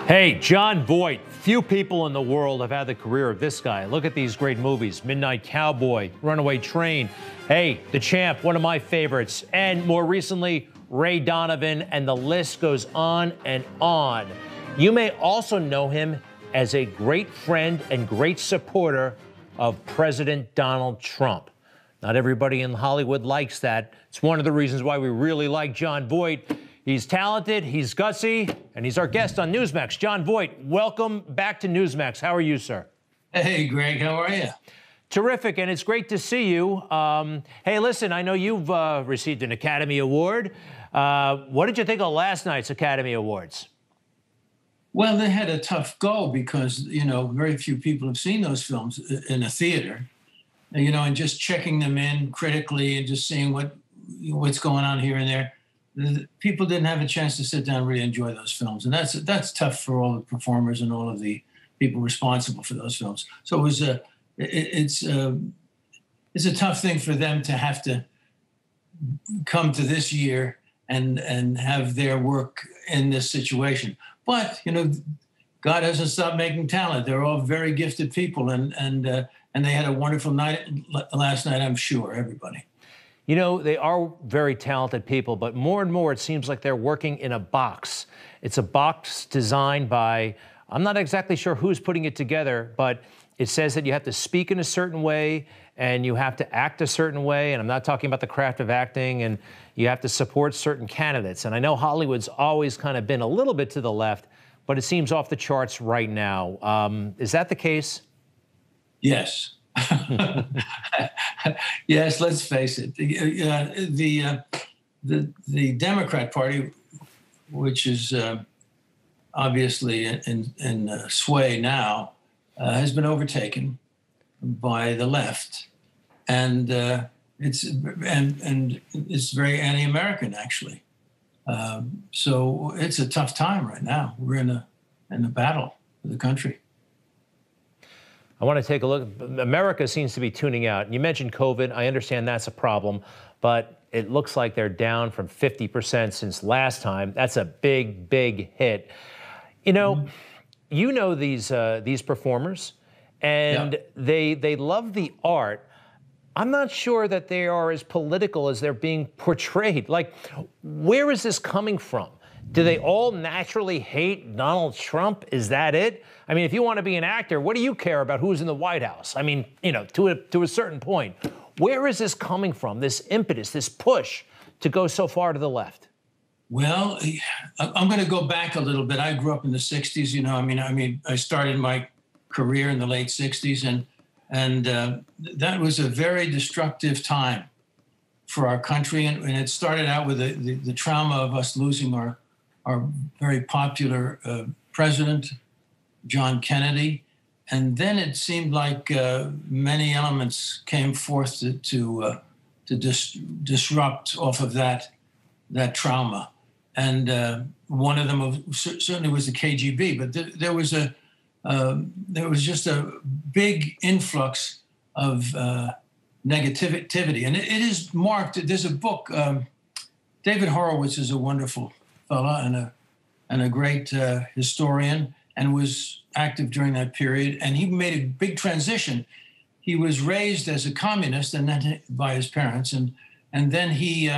Hey, Jon Voight. Few people in the world have had the career of this guy. Look at these great movies: Midnight Cowboy, Runaway Train. Hey, The Champ, one of my favorites. And more recently, Ray Donovan, and the list goes on and on. You may also know him as a great friend and great supporter of President Donald Trump. Not everybody in Hollywood likes that. It's one of the reasons why we really like Jon Voight. He's talented, he's gutsy, and he's our guest on Newsmax. Jon Voight, welcome back to Newsmax. How are you, sir? Hey, Greg, how are you? Terrific, and it's great to see you. Hey, listen, I know you've received an Academy Award. What did you think of last night's Academy Awards? Well, they had a tough go because, very few people have seen those films in a theater, and just checking them in critically and just seeing what's going on here and there. People didn't have a chance to sit down and really enjoy those films. And that's tough for all the performers and all of the people responsible for those films. So it was it's a tough thing for them to have to come to this year and have their work in this situation. But, God hasn't stopped making talent. They're all very gifted people, and they had a wonderful night last night, I'm sure, everybody. They are very talented people, but more and more it seems like they're working in a box. It's a box designed by, I'm not exactly sure who's putting it together, but it says that you have to speak in a certain way and you have to act a certain way. And I'm not talking about the craft of acting, and you have to support certain candidates. And I know Hollywood's always kind of been a little bit to the left, but it seems off the charts right now. Is that the case? Yes. Yes, let's face it. The Democrat Party, which is obviously in sway now, has been overtaken by the left, and it's very anti-American, actually. So it's a tough time right now. We're in a battle for the country. I want to take a look. America seems to be tuning out. You mentioned COVID. I understand that's a problem, but it looks like they're down from 50% since last time. That's a big, big hit. You know these performers, and they love the art. I'm not sure that they are as political as they're being portrayed. Like, where is this coming from? Do they all naturally hate Donald Trump? Is that it? I mean, if you want to be an actor, what do you care about who's in the White House? I mean, to a certain point. Where is this coming from, this impetus, this push to go so far to the left? Well, I'm going to go back a little bit. I grew up in the 60s, I started my career in the late 60s, and that was a very destructive time for our country. And it started out with the trauma of us losing our very popular president, John Kennedy. And then it seemed like many elements came forth to disrupt off of that trauma. And one of them certainly was the KGB, but there was just a big influx of negativity. And it is marked. There's a book, David Horowitz is a wonderful fella and a great historian, and was active during that period. And he made a big transition. He was raised as a communist, and then by his parents, and then he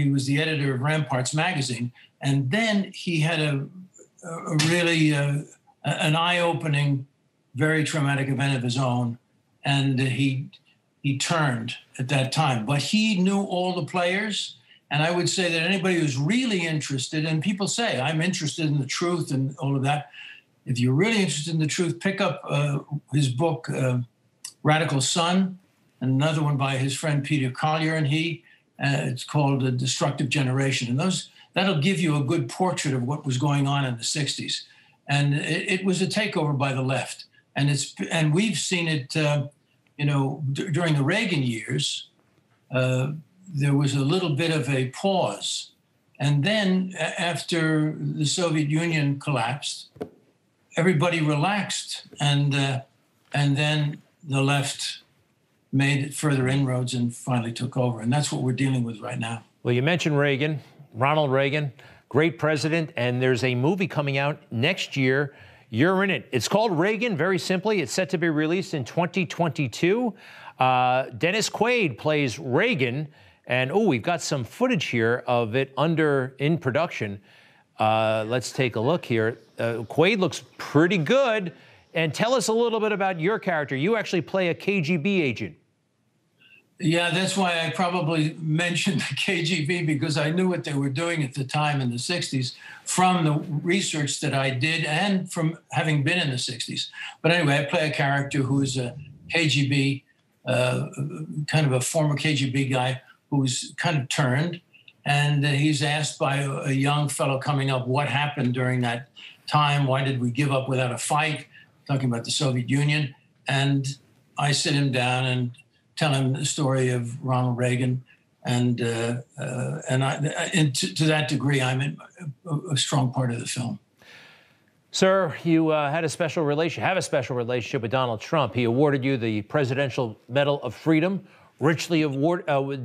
was the editor of Ramparts magazine, and then he had a really an eye-opening, very traumatic event of his own, and he turned at that time. But he knew all the players. And I would say that anybody who's really interested, and people say, I'm interested in the truth and all of that. If you're really interested in the truth, pick up his book, Radical Son, and another one by his friend Peter Collier, and it's called A Destructive Generation. And that'll give you a good portrait of what was going on in the 60s. And it was a takeover by the left. And we've seen it, during the Reagan years, there was a little bit of a pause. And then after the Soviet Union collapsed, everybody relaxed. And then the left made further inroads and finally took over. And that's what we're dealing with right now. Well, you mentioned Reagan, Ronald Reagan. great president, and there's a movie coming out next year. You're in it. It's called Reagan, very simply. It's set to be released in 2022. Dennis Quaid plays Reagan, and we've got some footage here of it in production. Let's take a look here. Quaid looks pretty good. And tell us a little bit about your character. You actually play a KGB agent. Yeah, that's why I probably mentioned the KGB, because I knew what they were doing at the time in the 60s from the research that I did and from having been in the 60s. But anyway, I play a character who's a KGB, kind of a former KGB guy who's kind of turned. And he's asked by a young fellow coming up what happened during that time. Why did we give up without a fight? Talking about the Soviet Union. And I sit him down and tell him the story of Ronald Reagan. And to that degree, I'm a strong part of the film. Sir, you have a special relationship with Donald Trump. He awarded you the Presidential Medal of Freedom, richly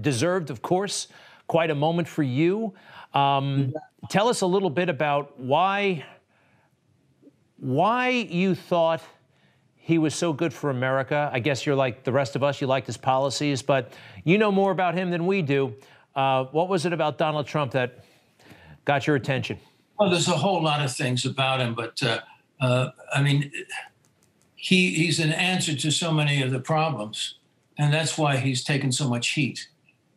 deserved, of course. Quite a moment for you. Tell us a little bit about why you thought he was so good for America. I guess you're like the rest of us, you liked his policies, but you know more about him than we do. What was it about Donald Trump that got your attention? Well, there's a whole lot of things about him, but I mean, he's an answer to so many of the problems, and that's why he's taken so much heat,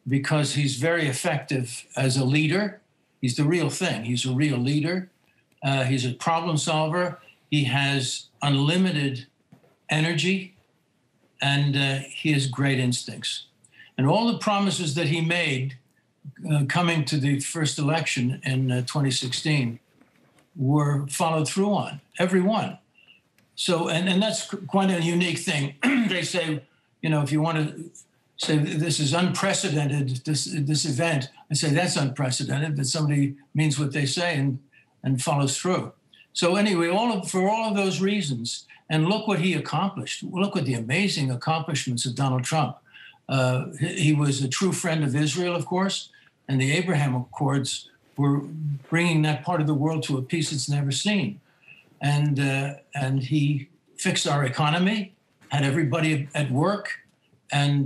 because he's very effective as a leader. He's the real thing. He's a real leader. He's a problem solver. He has unlimited energy, and he has great instincts. And all the promises that he made coming to the first election in 2016 were followed through on, every one. So, and that's quite a unique thing. They say, you know, if you want to say this is unprecedented, this event, I say that's unprecedented, that somebody means what they say and follows through. So anyway, for all of those reasons, and look what he accomplished. Look at the amazing accomplishments of Donald Trump. He was a true friend of Israel, of course, and the Abraham Accords were bringing that part of the world to a peace it's never seen. And he fixed our economy, had everybody at work, and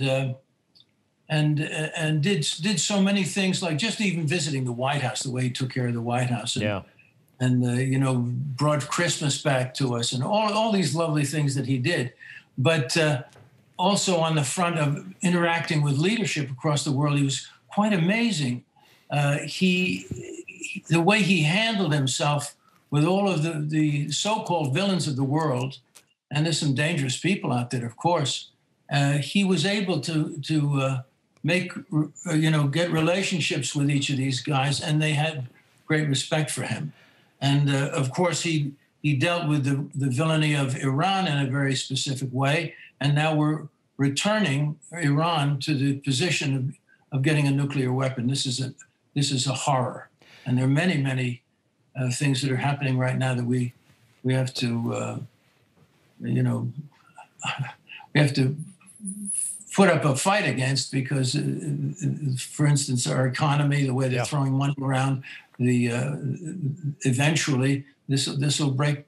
did so many things, like just even visiting the White House, the way he took care of the White House. And you know, brought Christmas back to us, and all these lovely things that he did. But also on the front of interacting with leadership across the world, he was quite amazing. The way he handled himself with all of the so-called villains of the world, and there's some dangerous people out there, of course. He was able to make, get relationships with each of these guys, and they had great respect for him. And of course, he dealt with the villainy of Iran in a very specific way. And now we're returning Iran to the position of getting a nuclear weapon. This is a horror. And there are many, many things that are happening right now that we have to, we have to put up a fight against, because, for instance, our economy, the way they're throwing money around, eventually this will break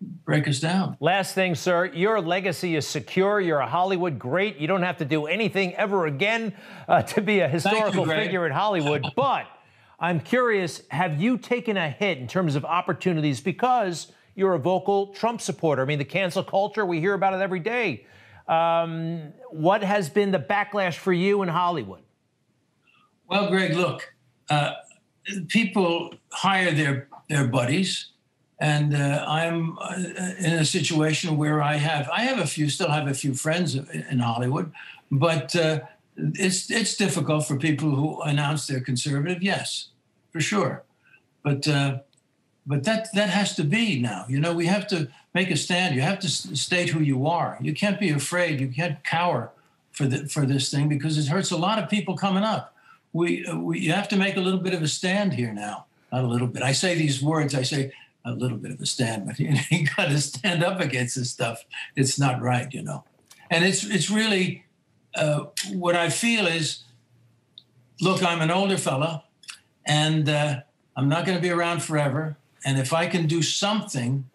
us down. Last thing, sir, your legacy is secure. You're a Hollywood great. You don't have to do anything ever again to be a historical figure in Hollywood. But I'm curious, have you taken a hit in terms of opportunities because you're a vocal Trump supporter? I mean, the cancel culture, we hear about it every day. What has been the backlash for you in Hollywood? Well, Greg, look, people hire their buddies, and I'm in a situation where I still have a few friends in Hollywood, but it's difficult for people who announce they're conservative. Yes, for sure, but that has to be now. You know, we have to make a stand. You have to state who you are. You can't be afraid. You can't cower for this thing, because it hurts a lot of people coming up. You have to make a little bit of a stand here now. Not a little bit. I say these words. I say a little bit of a stand, but you got to stand up against this stuff. It's not right, you know. And it's really what I feel is, look, I'm an older fella, and I'm not going to be around forever. And if I can do something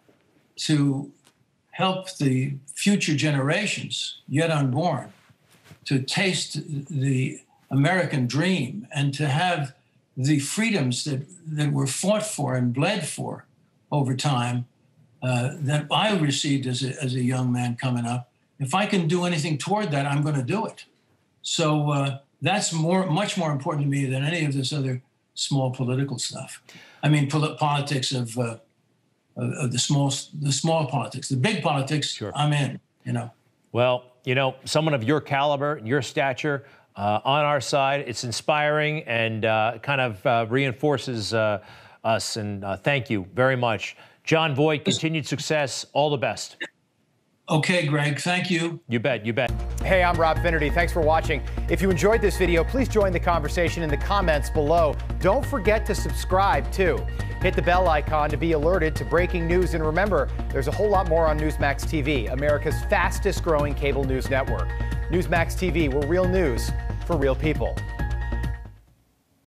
to help the future generations yet unborn to taste the American dream and to have the freedoms that were fought for and bled for over time that I received as a young man coming up, if I can do anything toward that, I'm going to do it. So that's much more important to me than any of this other small political stuff. I mean, politics of the small politics. The big politics, sure. I'm in, you know. Well, you know, someone of your caliber, your stature, on our side, it's inspiring and kind of reinforces us. And thank you very much. Jon Voight, continued success. All the best. Okay, Greg. Thank you. You bet. You bet. Hey, I'm Rob Finnerty. Thanks for watching. If you enjoyed this video, please join the conversation in the comments below. Don't forget to subscribe, too. Hit the bell icon to be alerted to breaking news. And remember, there's a whole lot more on Newsmax TV, America's fastest growing cable news network. Newsmax TV, where real news for real people.